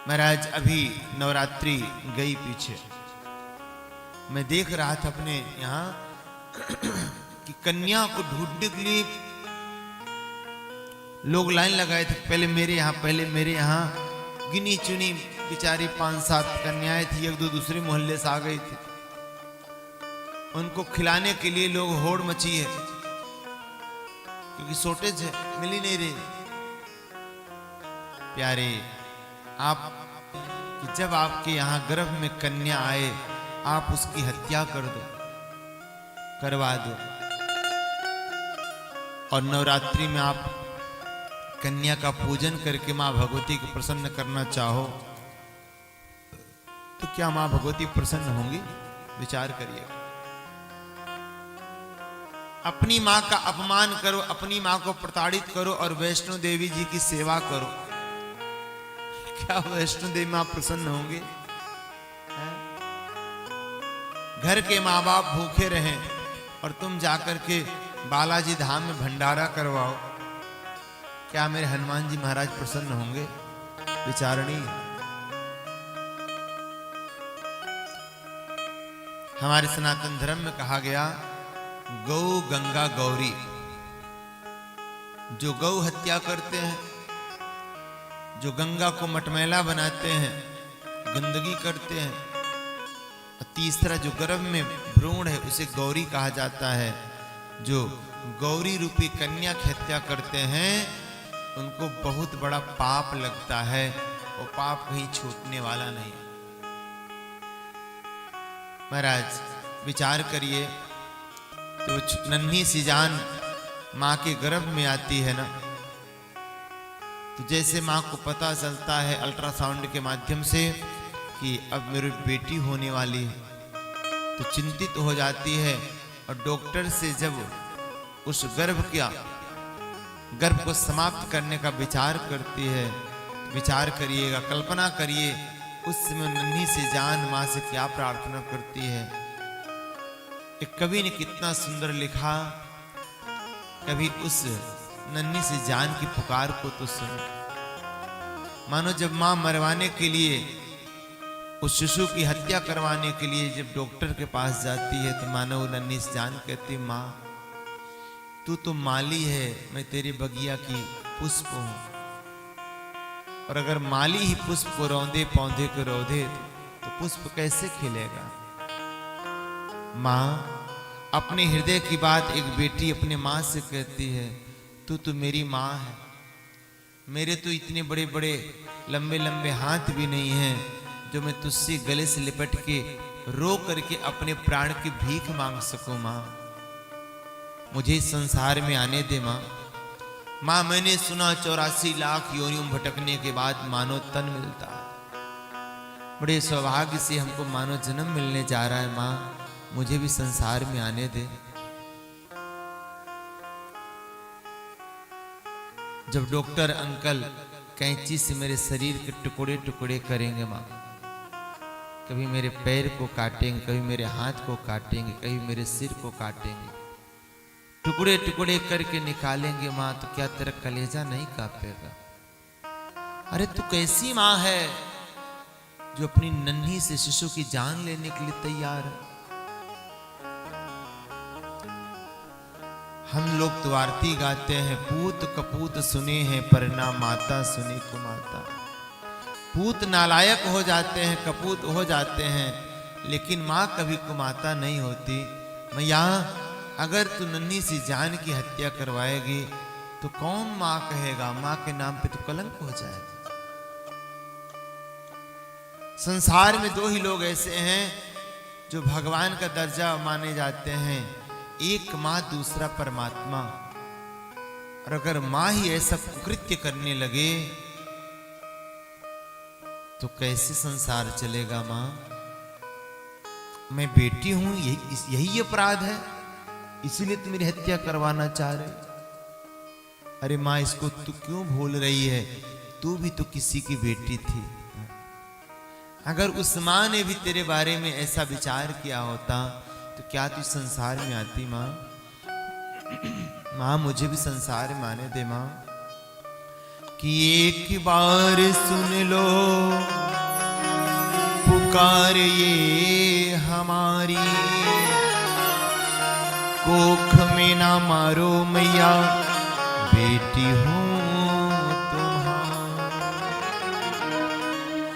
महाराज अभी नवरात्रि गई पीछे, मैं देख रहा था अपने यहाँ कि कन्या को ढूंढने के लिए लोग लाइन लगाए थे। पहले मेरे यहाँ गिनी चुनी बेचारी 5-7 कन्याएं थी, एक दो दूसरे मोहल्ले से आ गई थी। उनको खिलाने के लिए लोग होड़ मची है, क्योंकि शॉर्टेज है, मिल ही नहीं रही। प्यारे, आप कि जब आपके यहाँ गर्भ में कन्या आए, आप उसकी हत्या करवा दो, और नवरात्रि में आप कन्या का पूजन करके मां भगवती को प्रसन्न करना चाहो, तो क्या मां भगवती प्रसन्न होंगी? विचार करिए। अपनी मां का अपमान करो, अपनी मां को प्रताड़ित करो और वैष्णो देवी जी की सेवा करो, क्या वैष्णो देवी मां प्रसन्न होंगे? घर के माँ बाप भूखे रहें और तुम जाकर के बालाजी धाम में भंडारा करवाओ, क्या मेरे हनुमान जी महाराज प्रसन्न होंगे? विचारणीय। हमारे सनातन धर्म में कहा गया, गौ गंगा गौरी। जो गौ हत्या करते हैं, जो गंगा को मटमैला बनाते हैं, गंदगी करते हैं, और तीसरा जो गर्भ में भ्रूण है उसे गौरी कहा जाता है। जो गौरी रूपी कन्या की हत्या करते हैं उनको बहुत बड़ा पाप लगता है, वो पाप कहीं छूटने वाला नहीं। महाराज विचार करिए, तो नन्ही सी जान मां के गर्भ में आती है ना, तो जैसे मां को पता चलता है अल्ट्रासाउंड के माध्यम से कि अब मेरी बेटी होने वाली है, तो चिंतित हो जाती है और डॉक्टर से जब उस गर्भ को समाप्त करने का विचार करती है, विचार करिएगा, कल्पना करिए उस समय नन्ही सी जान मां से क्या प्रार्थना करती है। एक कवि ने कितना सुंदर लिखा, कभी उस नन्ही सी जान की पुकार को तो सुनो। मानो जब मां मरवाने के लिए, उस शिशु की हत्या करवाने के लिए जब डॉक्टर के पास जाती है, तो मानो नन्ही सी जान कहती, मां तू तो माली है, मैं तेरी बगिया की पुष्प हूं, और अगर माली ही पुष्प को रौंदे पौधे को रौंदे तो पुष्प कैसे खिलेगा? मां अपने हृदय की बात एक बेटी अपने मां से कहती है, तू तो मेरी मां है, मेरे तो इतने बड़े बड़े लंबे लंबे हाथ भी नहीं हैं जो मैं तुझसे गले से लिपट के रो करके अपने प्राण की भीख मांग सकूं। मां मुझे इस संसार में आने दे। मां मैंने सुना 84 लाख योनियों में भटकने के बाद मानव तन मिलता है, बड़े सौभाग्य से हमको मानव जन्म मिलने जा रहा है। मां मुझे भी संसार में आने दे। जब डॉक्टर अंकल कैंची से मेरे शरीर के टुकड़े टुकड़े करेंगे, मां कभी मेरे पैर को काटेंगे, कभी मेरे हाथ को काटेंगे, कभी मेरे सिर को काटेंगे, टुकड़े टुकड़े करके निकालेंगे, मां तो क्या तेरा कलेजा नहीं कांपेगा? अरे तू कैसी मां है जो अपनी नन्ही से शिशु की जान लेने के लिए तैयार है? हम लोग तो आरती गाते हैं, पूत कपूत सुने हैं पर ना माता सुने को माता। पूत नालायक हो जाते हैं, कपूत हो जाते हैं, लेकिन मां कभी कुमाता नहीं होती। मैं यहां अगर तू नन्ही सी जान की हत्या करवाएगी तो कौन मां कहेगा? मां के नाम पे तो कलंक हो जाएगा। संसार में दो ही लोग ऐसे हैं जो भगवान का दर्जा माने जाते हैं, एक मां, दूसरा परमात्मा। और अगर मां ही ऐसा कुकृत्य करने लगे तो कैसे संसार चलेगा? मां मैं बेटी हूं, यही अपराध है, इसीलिए तू मेरी हत्या करवाना चाह रहे? अरे मां इसको तू क्यों भूल रही है? तू भी तो किसी की बेटी थी। अगर उस मां ने भी तेरे बारे में ऐसा विचार किया होता तो क्या तू संसार में आती? मां मां मुझे भी संसार में आने दे। मां कि एक बार सुन लो पुकार ये हमारी, कोख में ना मारो मैया बेटी हो